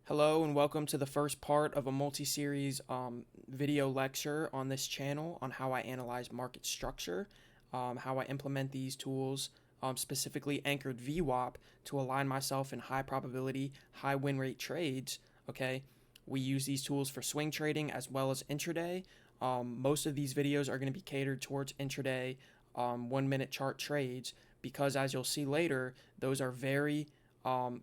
Hello and welcome to the first part of a multi-series video lecture on this channel on how I analyze market structure, how I implement these tools, specifically anchored VWAP, to align myself in high probability, high win rate trades. Okay, we use these tools for swing trading as well as intraday. Most of these videos are going to be catered towards intraday 1 minute chart trades because, as you'll see later, those are very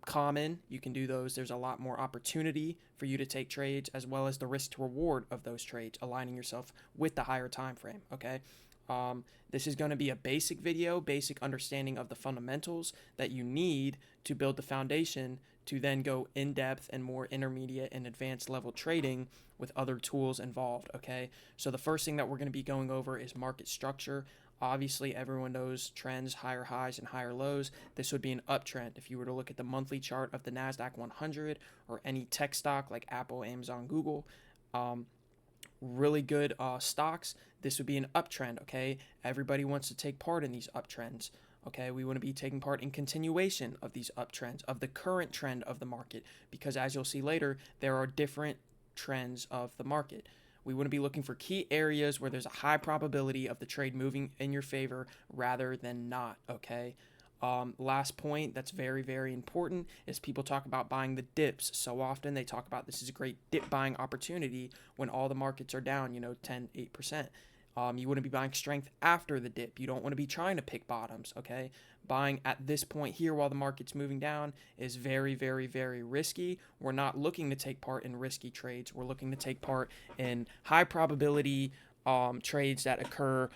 common. You can do those. There's a lot more opportunity for you to take trades, as well as the risk to reward of those trades, aligning yourself with the higher time frame. Okay. This is going to be a basic video, basic understanding of the fundamentals that you need to build the foundation to then go in depth and more intermediate and advanced level trading with other tools involved. Okay. So the first thing that we're going to be going over is market structure. Obviously, everyone knows trends, higher highs and higher lows. This would be an uptrend. If you were to look at the monthly chart of the NASDAQ 100 or any tech stock like Apple, Amazon, Google, really good stocks, this would be an uptrend. Okay, everybody wants to take part in these uptrends. Okay, we want to be taking part in continuation of these uptrends, of the current trend of the market, because as you'll see later, there are different trends of the market. We want to be looking for key areas where there's a high probability of the trade moving in your favor rather than not. Okay. Last point that's very, very important is people talk about buying the dips. So often they talk about this is a great dip buying opportunity when all the markets are down, 10, 8%. You want to be buying strength after the dip. You don't want to be trying to pick bottoms, okay? Buying at this point here while the market's moving down is very, very, very risky. We're not looking to take part in risky trades. We're looking to take part in high probability trades that occur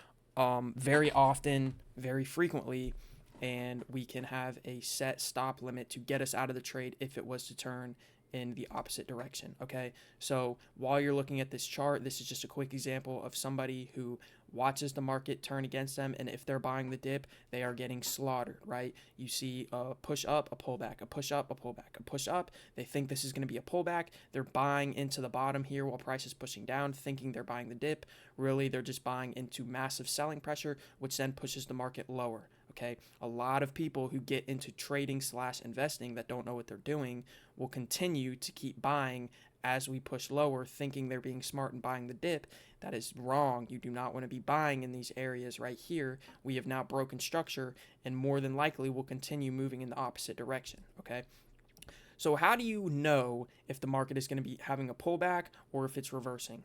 very often, very frequently, and we can have a set stop limit to get us out of the trade if it was to turn in the opposite direction. Okay, so while you're looking at this chart, this is just a quick example of somebody who watches the market turn against them, and if they're buying the dip, they are getting slaughtered, right? You see a push up, a pullback, a push up, a pullback, a push up. They think this is going to be a pullback. They're buying into the bottom here while price is pushing down, thinking they're buying the dip. Really, they're just buying into massive selling pressure, which then pushes the market lower. Okay, a lot of people who get into trading / investing that don't know what they're doing will continue to keep buying as we push lower, thinking they're being smart and buying the dip. That is wrong. You do not want to be buying in these areas right here. We have now broken structure and more than likely will continue moving in the opposite direction. Okay, so how do you know if the market is going to be having a pullback or if it's reversing?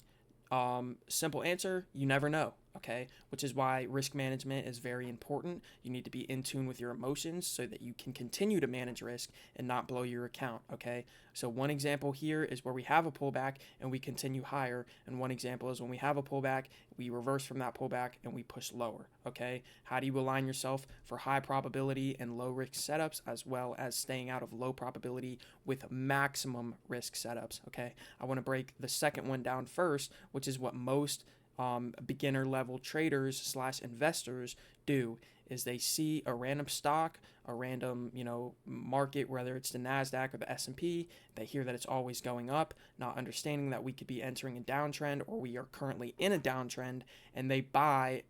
Simple answer, you never know. Okay, which is why risk management is very important. You need to be in tune with your emotions so that you can continue to manage risk and not blow your account. Okay, so one example here is where we have a pullback and we continue higher, and one example is when we have a pullback, we reverse from that pullback and we push lower. Okay, how do you align yourself for high probability and low risk setups, as well as staying out of low probability with maximum risk setups? Okay, I want to break the second one down first, which is what most beginner level traders / investors do. Is they see a random stock, a random market, whether it's the NASDAQ or the S&P. They hear that it's always going up, not understanding that we could be entering a downtrend or we are currently in a downtrend, and they buy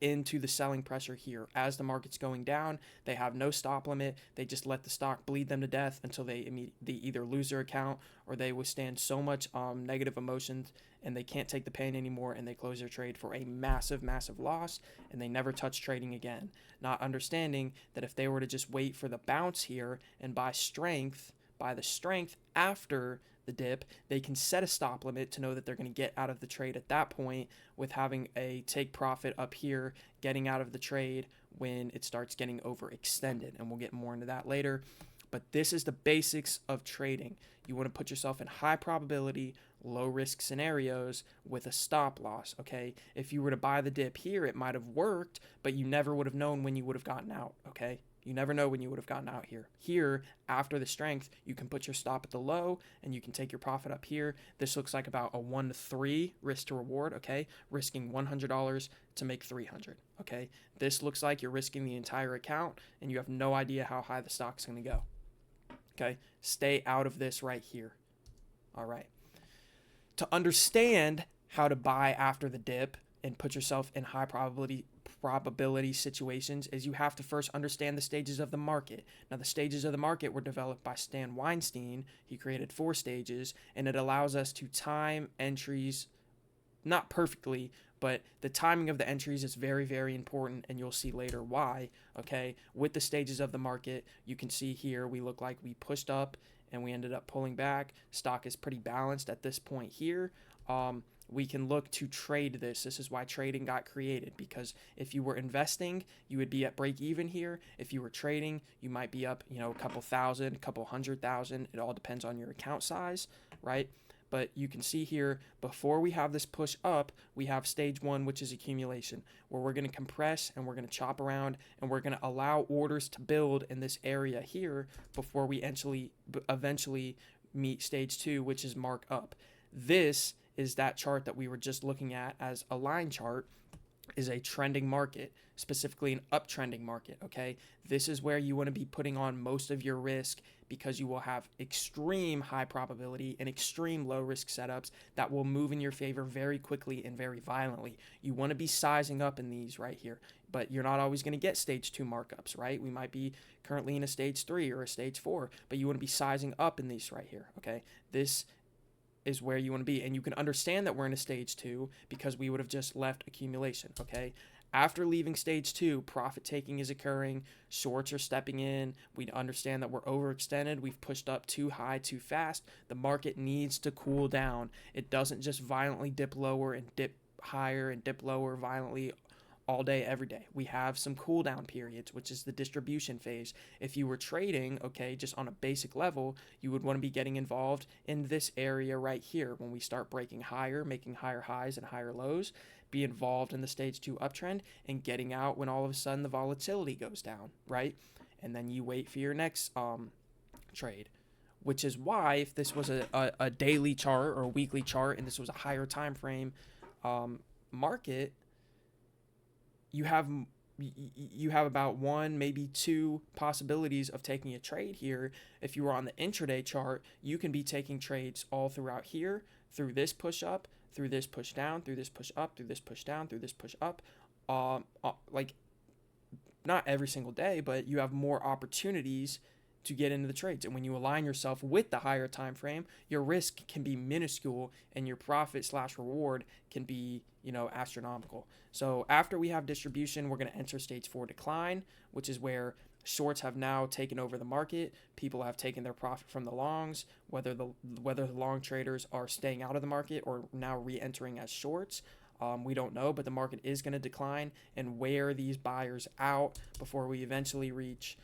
into the selling pressure here. As the market's going down, they have no stop limit. They just let the stock bleed them to death until they either lose their account or they withstand so much negative emotions and they can't take the pain anymore, and they close their trade for a massive, massive loss, and they never touch trading again. Not understanding that if they were to just wait for the bounce here and buy the strength after the dip, they can set a stop limit to know that they're going to get out of the trade at that point, with having a take profit up here, getting out of the trade when it starts getting overextended. And we'll get more into that later. But this is the basics of trading. You want to put yourself in high probability, low risk scenarios with a stop loss. Okay, if you were to buy the dip here, it might have worked, but you never would have known when you would have gotten out. Okay, you never know when you would have gotten out here. Here, after the strength, you can put your stop at the low and you can take your profit up here. This looks like about a 1 to 3 risk to reward, okay? Risking $100 to make $300, okay? This looks like you're risking the entire account and you have no idea how high the stock's going to go, okay? Stay out of this right here, all right? To understand how to buy after the dip and put yourself in high probability situations is you have to first understand the stages of the market. Now, the stages of the market were developed by Stan Weinstein. He created 4 stages, and it allows us to time entries, not perfectly, but the timing of the entries is very, very important, and you'll see later why. Okay, with the stages of the market, you can see here we look like we pushed up and we ended up pulling back. Stock is pretty balanced at this point here. We can look to trade this. This is why trading got created, because if you were investing, you would be at break even here. If you were trading, you might be up, a couple thousand, a couple 100,000. It all depends on your account size, right? But you can see here, before we have this push up, we have stage 1, which is accumulation, where we're going to compress and we're going to chop around and we're going to allow orders to build in this area here before we eventually meet stage 2, which is mark up. This is that chart that we were just looking at as a line chart, is a trending market, specifically an uptrending market, okay? This is where you want to be putting on most of your risk, because you will have extreme high probability and extreme low risk setups that will move in your favor very quickly and very violently. You want to be sizing up in these right here, but you're not always going to get stage 2 markups, right? We might be currently in a stage 3 or a stage 4, but you want to be sizing up in these right here, okay? This is where you want to be, and you can understand that we're in a stage 2 because we would have just left accumulation, okay? After leaving stage 2, profit taking is occurring, shorts are stepping in, we understand that we're overextended, we've pushed up too high too fast, the market needs to cool down. It doesn't just violently dip lower and dip higher and dip lower violently all day, every day. We have some cool down periods, which is the distribution phase. If you were trading, okay, just on a basic level, you would want to be getting involved in this area right here. When we start breaking higher, making higher highs and higher lows, be involved in the stage 2 uptrend and getting out when all of a sudden the volatility goes down, right? And then you wait for your next trade, which is why if this was a daily chart or a weekly chart and this was a higher time frame market, you have about 1, maybe 2 possibilities of taking a trade here. If you were on the intraday chart, you can be taking trades all throughout here, through this push up, through this push down, through this push up, through this push down, through this push up. Like not every single day, but you have more opportunities to get into the trades. And when you align yourself with the higher time frame, your risk can be minuscule and your profit / reward can be, astronomical. So after we have distribution, we're going to enter stage 4 decline, which is where shorts have now taken over the market. People have taken their profit from the longs, whether the long traders are staying out of the market or now re-entering as shorts. We don't know, but the market is going to decline and wear these buyers out before we eventually reach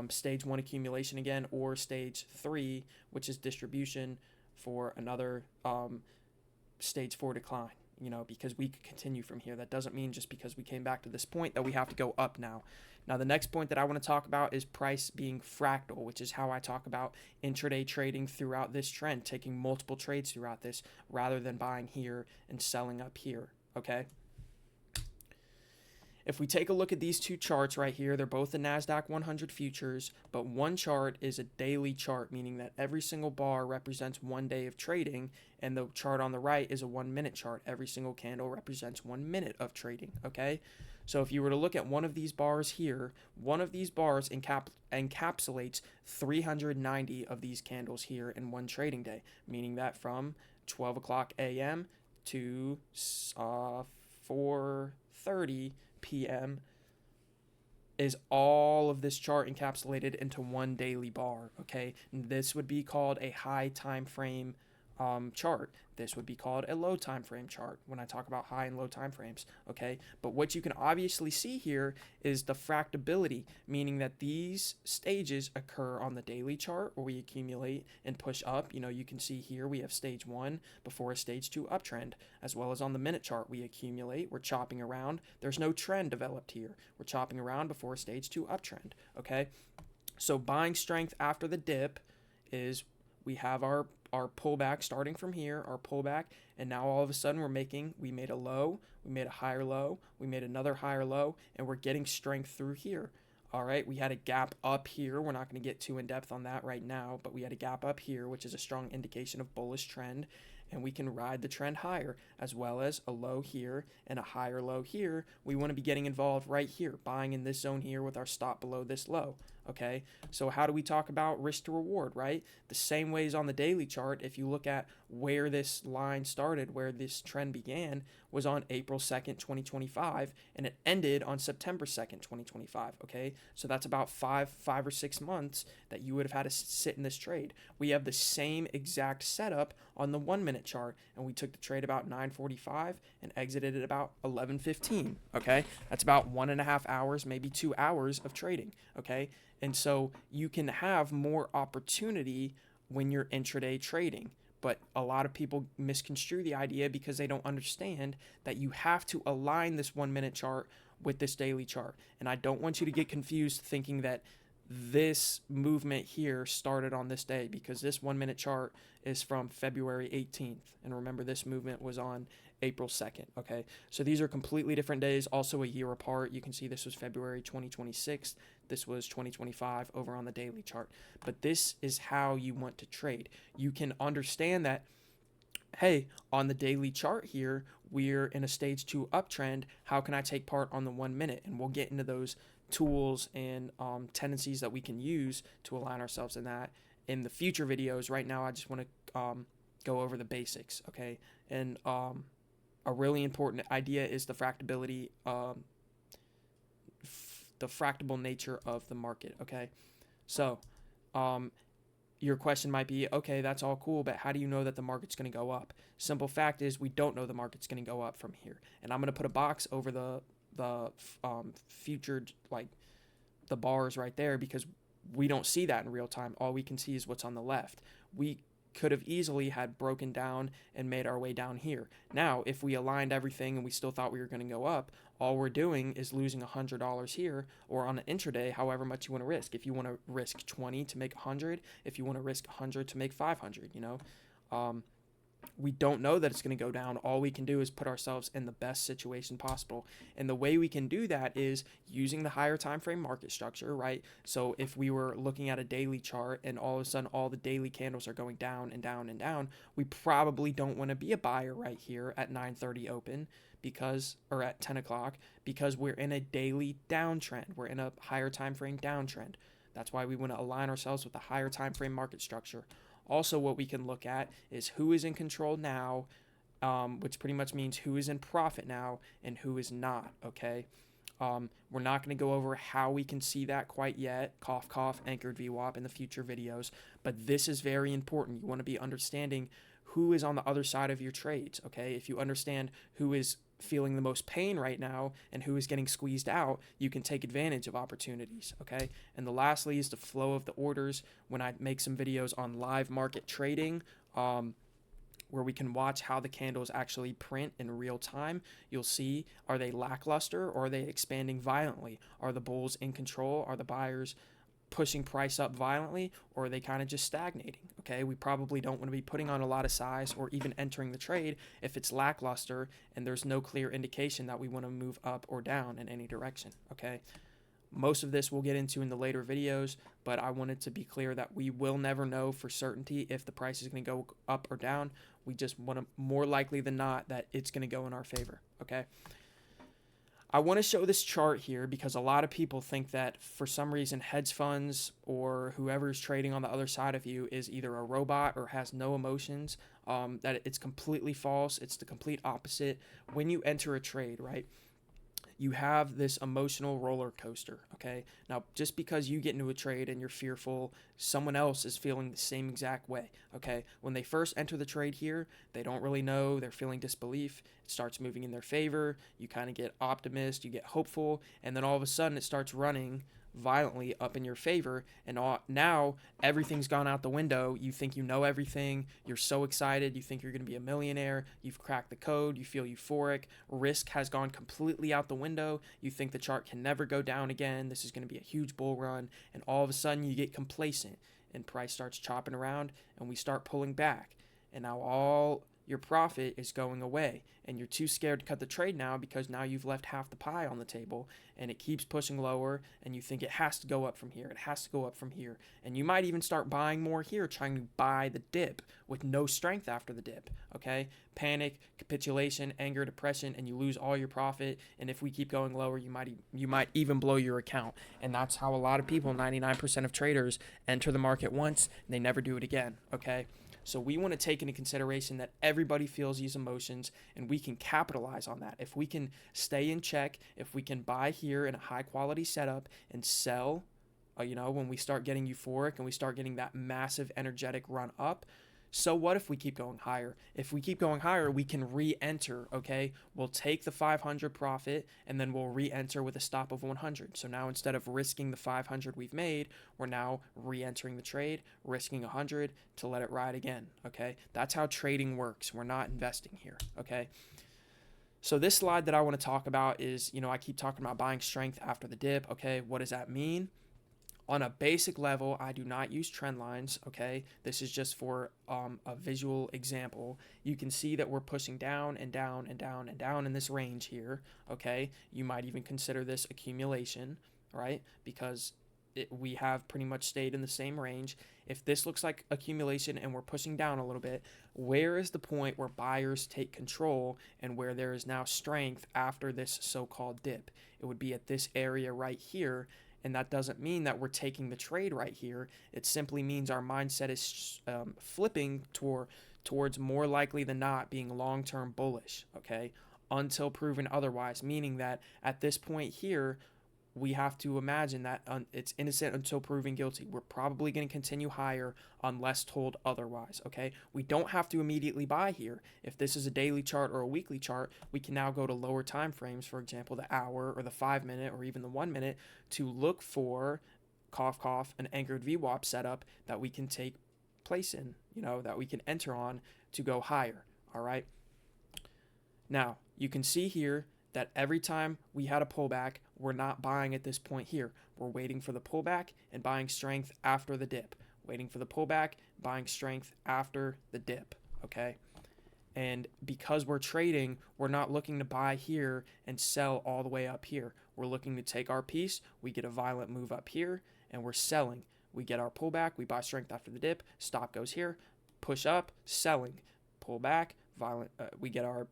stage 1 accumulation again, or stage 3, which is distribution, for another stage 4 decline, because we could continue from here. That doesn't mean just because we came back to this point that we have to go up now. Now, the next point that I want to talk about is price being fractal, which is how I talk about intraday trading throughout this trend, taking multiple trades throughout this rather than buying here and selling up here, okay? If we take a look at these 2 charts right here, they're both the NASDAQ 100 futures, but one chart is a daily chart, meaning that every single bar represents 1 day of trading, and the chart on the right is a 1-minute chart. Every single candle represents 1 minute of trading, okay? So if you were to look at one of these bars here, one of these bars encapsulates 390 of these candles here in one trading day, meaning that from 12 o'clock a.m. to 4:30 p.m. is all of this chart encapsulated into one daily bar, okay? And this would be called a high time frame chart. This would be called a low time frame chart when I talk about high and low time frames, okay? But what you can obviously see here is the fractability, meaning that these stages occur on the daily chart where we accumulate and push up. You can see here we have stage 1 before a stage 2 uptrend, as well as on the minute chart we accumulate, we're chopping around. There's no trend developed here. We're chopping around before a stage 2 uptrend, okay? So buying strength after the dip is we have our pullback starting from here, our pullback, and now all of a sudden we made a low, we made a higher low, we made another higher low, and we're getting strength through here. All right, we had a gap up here. We're not going to get too in depth on that right now, but we had a gap up here, which is a strong indication of bullish trend. and we can ride the trend higher, as well as a low here and a higher low here. We want to be getting involved right here, buying in this zone here with our stop below this low. Okay, so how do we talk about risk to reward, right? The same ways on the daily chart. If you look at where this line started, where this trend began, was on April 2nd, 2025, and it ended on September 2nd, 2025. Okay, so that's about five or 6 months that you would have had to sit in this trade. We have the same exact setup on the 1 minute chart, and we took the trade about 9:45 and exited at about 11:15. Okay, that's about 1.5 hours, maybe 2 hours of trading. Okay, and so you can have more opportunity when you're intraday trading. But a lot of people misconstrue the idea because they don't understand that you have to align this 1 minute chart with this daily chart. And I don't want you to get confused thinking that this movement here started on this day, because this 1 minute chart is from February 18th. And remember, this movement was on April 2nd. Okay, so these are completely different days, also a year apart. You can see this was February 2026. This was 2025 over on the daily chart. But this is how you want to trade. You can understand that, hey, on the daily chart here, we're in a stage 2 uptrend. How can I take part on the 1 minute? And we'll get into those tools and tendencies that we can use to align ourselves in that in the future videos. Right now, I just want to go over the basics, okay? And a really important idea is the fractability, the fractable nature of the market, okay? So your question might be, okay, that's all cool, but how do you know that the market's going to go up? Simple fact is, we don't know the market's going to go up from here. And I'm going to put a box over the future, like the bars right there, because we don't see that in real time. All we can see is what's on the left. We could have easily had broken down and made our way down here. Now, if we aligned everything and we still thought we were going to go up, all we're doing is losing $100 here, or on an intraday, however much you want to risk. If you want to risk 20 to make 100, if you want to risk 100 to make 500, you know, we don't know that it's going to go down. All we can do is put ourselves in the best situation possible. And the way we can do that is using the higher time frame market structure, right? So if we were looking at a daily chart and all of a sudden all the daily candles are going down and down and down, we probably don't want to be a buyer right here at 9:30 open, because, or at 10 o'clock, because we're in a daily downtrend. We're in a higher time frame downtrend. That's why we want to align ourselves with the higher time frame market structure. Also, what we can look at is who is in control now, which pretty much means who is in profit now and who is not, okay? We're not going to go over how we can see that quite yet, cough, cough, anchored VWAP in the future videos, but this is very important. You want to be understanding who is on the other side of your trades, okay? If you understand who is feeling the most pain right now and who is getting squeezed out, you can take advantage of opportunities, okay? And the lastly is the flow of the orders. When I make some videos on live market trading, where we can watch how the candles actually print in real time, you'll see, are they lackluster or are they expanding violently? Are the bulls in control? Are the buyers pushing price up violently, or are they kind of just stagnating? Okay, we probably don't want to be putting on a lot of size or even entering the trade if it's lackluster and there's no clear indication that we want to move up or down in any direction. Okay, most of this we'll get into in the later videos, but I wanted to be clear that we will never know for certainty if the price is going to go up or down. We just want to, more likely than not, that it's going to go in our favor. Okay, I want to show this chart here because a lot of people think that for some reason hedge funds or whoever is trading on the other side of you is either a robot or has no emotions, that it's completely false. It's the complete opposite. When you enter a trade, right, you have this emotional roller coaster, okay? Now, just because you get into a trade and you're fearful, someone else is feeling the same exact way, okay? When they first enter the trade here, they don't really know, they're feeling disbelief, it starts moving in their favor, you kind of get optimist, you get hopeful, and then all of a sudden it starts running violently up in your favor, and now everything's gone out the window. You think you know everything, you're so excited, you think you're going to be a millionaire, you've cracked the code, you feel euphoric, risk has gone completely out the window, you think the chart can never go down again, this is going to be a huge bull run, and all of a sudden you get complacent and price starts chopping around and we start pulling back, and now all your profit is going away, and you're too scared to cut the trade now because now you've left half the pie on the table, and it keeps pushing lower, and you think it has to go up from here, it has to go up from here, and you might even start buying more here, trying to buy the dip with no strength after the dip. Okay, panic, capitulation, anger, depression, and you lose all your profit. And if we keep going lower, you might even blow your account. And that's how a lot of people, 99% of traders, enter the market once and they never do it again. Okay, so we want to take into consideration that everybody feels these emotions, and we can capitalize on that. If we can stay in check, if we can buy here in a high quality setup and sell, when we start getting euphoric and we start getting that massive energetic run up, so what if we keep going higher? If we keep going higher, we can re-enter, okay? We'll take the 500 profit, and then we'll re-enter with a stop of 100. So now instead of risking the 500 we've made, we're now re-entering the trade, risking 100 to let it ride again, okay? That's how trading works. We're not investing here, okay? So this slide that I want to talk about is, I keep talking about buying strength after the dip, okay? What does that mean? On a basic level, I do not use trend lines, okay? This is just for a visual example. You can see that we're pushing down and down and down and down in this range here, okay? You might even consider this accumulation, right? Because we have pretty much stayed in the same range. If this looks like accumulation and we're pushing down a little bit, where is the point where buyers take control and where there is now strength after this so-called dip? It would be at this area right here. And that doesn't mean that we're taking the trade right here. It simply means our mindset is flipping towards more likely than not being long-term bullish, okay, until proven otherwise, meaning that at this point here, we have to imagine that it's innocent until proven guilty. We're probably going to continue higher unless told otherwise, okay? We don't have to immediately buy here. If this is a daily chart or a weekly chart, we can now go to lower time frames, for example, the hour or the 5 minute or even the 1 minute, to look for, cough, cough, an anchored VWAP setup that we can take place in, that we can enter on to go higher, all right? Now, you can see here that every time we had a pullback, we're not buying at this point here. We're waiting for the pullback and buying strength after the dip. Waiting for the pullback, buying strength after the dip, okay? And because we're trading, we're not looking to buy here and sell all the way up here. We're looking to take our piece, we get a violent move up here, and we're selling. We get our pullback, we buy strength after the dip, stop goes here, push up, selling, pull back, violent. We get our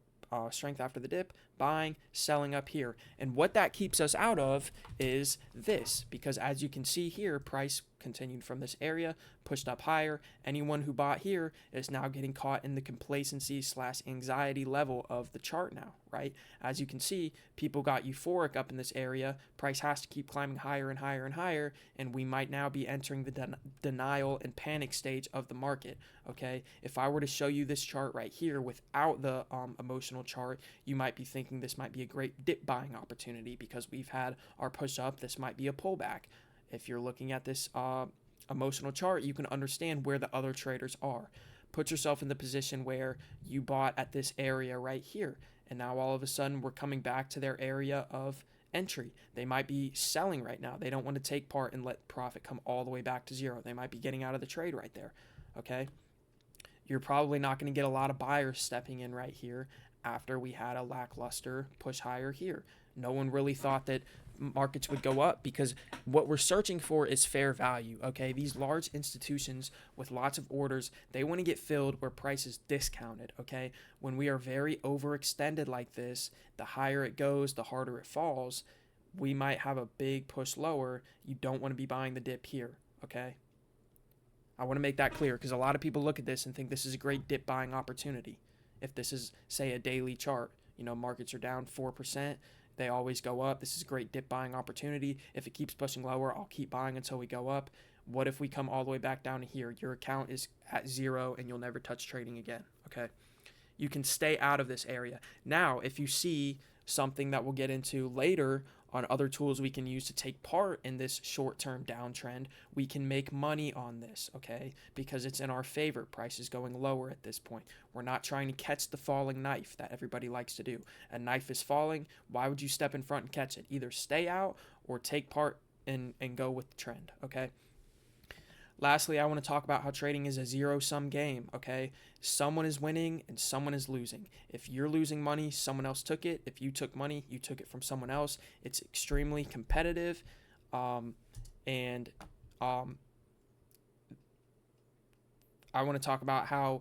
strength after the dip, buying, selling up here. And what that keeps us out of is this, because as you can see here, price continued from this area, pushed up higher. Anyone who bought here is now getting caught in the complacency / anxiety level of the chart now, right? As you can see, people got euphoric up in this area. Price has to keep climbing higher and higher and higher, and we might now be entering the denial and panic stage of the market, okay? If I were to show you this chart right here without the emotional chart, you might be thinking this might be a great dip buying opportunity because we've had our push up. This might be a pullback. If you're looking at this emotional chart, you can understand where the other traders are. Put yourself in the position where you bought at this area right here, and now all of a sudden we're coming back to their area of entry. They might be selling right now. They don't want to take part and let profit come all the way back to zero. They might be getting out of the trade right there, okay? You're probably not going to get a lot of buyers stepping in right here after we had a lackluster push higher here. No one really thought that markets would go up because what we're searching for is fair value, okay? These large institutions with lots of orders, they want to get filled where price is discounted, okay? When we are very overextended like this, the higher it goes, the harder it falls. We might have a big push lower. You don't want to be buying the dip here, okay? I want to make that clear because a lot of people look at this and think this is a great dip buying opportunity. If this is, say, a daily chart, markets are down 4%. They always go up. This is a great dip buying opportunity. If it keeps pushing lower, I'll keep buying until we go up. What if we come all the way back down to here? Your account is at zero and you'll never touch trading again, okay? You can stay out of this area. Now, if you see something that we'll get into later on other tools we can use to take part in this short-term downtrend, we can make money on this, okay? Because it's in our favor. Price is going lower at this point. We're not trying to catch the falling knife that everybody likes to do. A knife is falling. Why would you step in front and catch it? Either stay out or take part and go with the trend, okay? Lastly, I want to talk about how trading is a zero-sum game, okay? Someone is winning and someone is losing. If you're losing money, someone else took it. If you took money, you took it from someone else. It's extremely competitive. And I want to talk about how,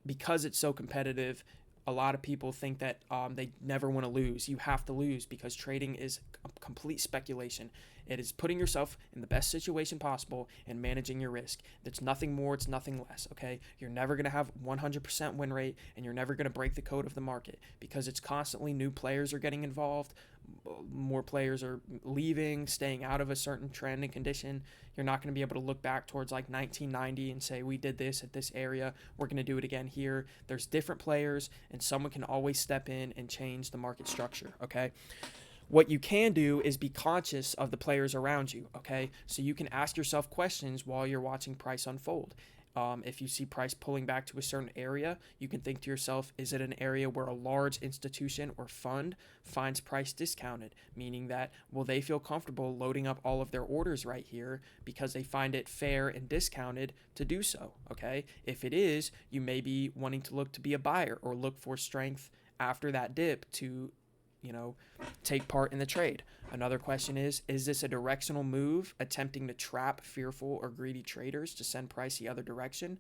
because it's so competitive, a lot of people think that they never want to lose. You have to lose because trading is a complete speculation. It is putting yourself in the best situation possible and managing your risk. There's nothing more, it's nothing less, okay? You're never going to have 100% win rate, and you're never going to break the code of the market because it's constantly new players are getting involved. More players are leaving, staying out of a certain trend and condition. You're not going to be able to look back towards like 1990 and say, we did this at this area, we're going to do it again here. There's different players, and someone can always step in and change the market structure, okay? What you can do is be conscious of the players around you, okay? So you can ask yourself questions while you're watching price unfold. If you see price pulling back to a certain area, you can think to yourself, is it an area where a large institution or fund finds price discounted? Meaning that, will they feel comfortable loading up all of their orders right here because they find it fair and discounted to do so, okay? If it is, you may be wanting to look to be a buyer or look for strength after that dip to take part in the trade. Another question is this a directional move attempting to trap fearful or greedy traders to send price the other direction,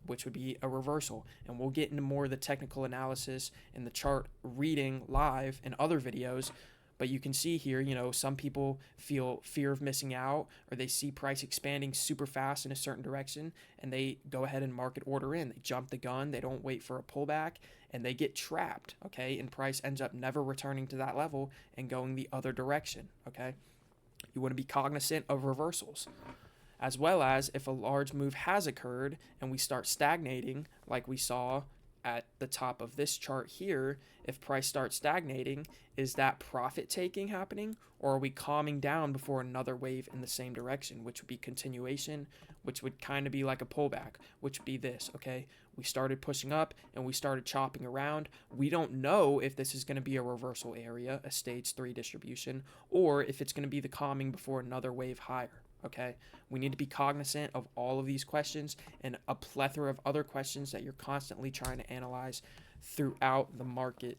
which would be a reversal? And we'll get into more of the technical analysis in the chart reading live in other videos. But you can see here, some people feel fear of missing out, or they see price expanding super fast in a certain direction, and they go ahead and market order in. They jump the gun, they don't wait for a pullback, and they get trapped, okay? And price ends up never returning to that level and going the other direction, okay? You want to be cognizant of reversals, as well as if a large move has occurred and we start stagnating, like we saw at the top of this chart here. If price starts stagnating, is that profit taking happening, or are we calming down before another wave in the same direction, which would be continuation, which would kind of be like a pullback, which would be this, okay? We started pushing up and we started chopping around. We don't know if this is going to be a reversal area, a stage 3 distribution, or if it's going to be the calming before another wave higher. Okay, we need to be cognizant of all of these questions and a plethora of other questions that you're constantly trying to analyze throughout the market.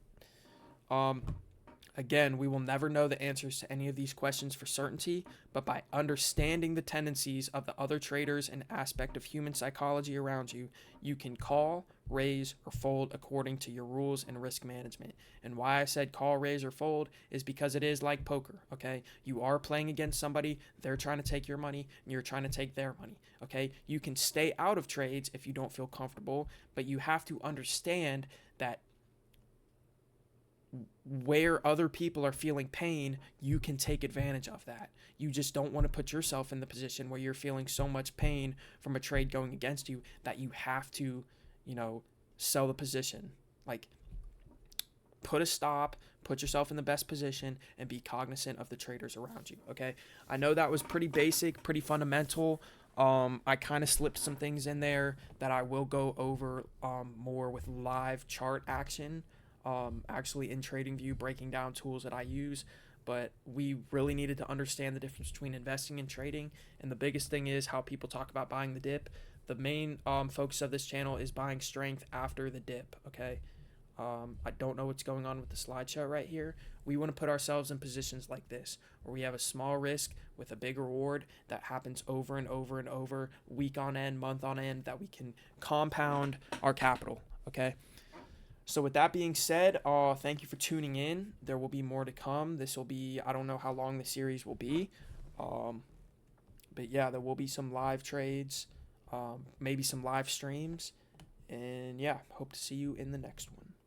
Again, we will never know the answers to any of these questions for certainty, but by understanding the tendencies of the other traders and aspect of human psychology around you, you can call, raise, or fold according to your rules and risk management. And why I said call, raise, or fold is because it is like poker, okay? You are playing against somebody, they're trying to take your money, and you're trying to take their money, okay? You can stay out of trades if you don't feel comfortable, but you have to understand that where other people are feeling pain, you can take advantage of that. You just don't want to put yourself in the position where you're feeling so much pain from a trade going against you that you have to, sell the position. Like, put a stop, put yourself in the best position, and be cognizant of the traders around you, okay? I know that was pretty basic, pretty fundamental. I kind of slipped some things in there that I will go over more with live chart action. Actually in TradingView, breaking down tools that I use, but we really needed to understand the difference between investing and trading. And the biggest thing is how people talk about buying the dip. The main focus of this channel is buying strength after the dip, okay? I don't know what's going on with the slideshow right here. We want to put ourselves in positions like this, where we have a small risk with a big reward that happens over and over and over, week on end, month on end, that we can compound our capital, okay? So with that being said, thank you for tuning in. There will be more to come. This will be, I don't know how long the series will be. But yeah, there will be some live trades, maybe some live streams. And yeah, hope to see you in the next one.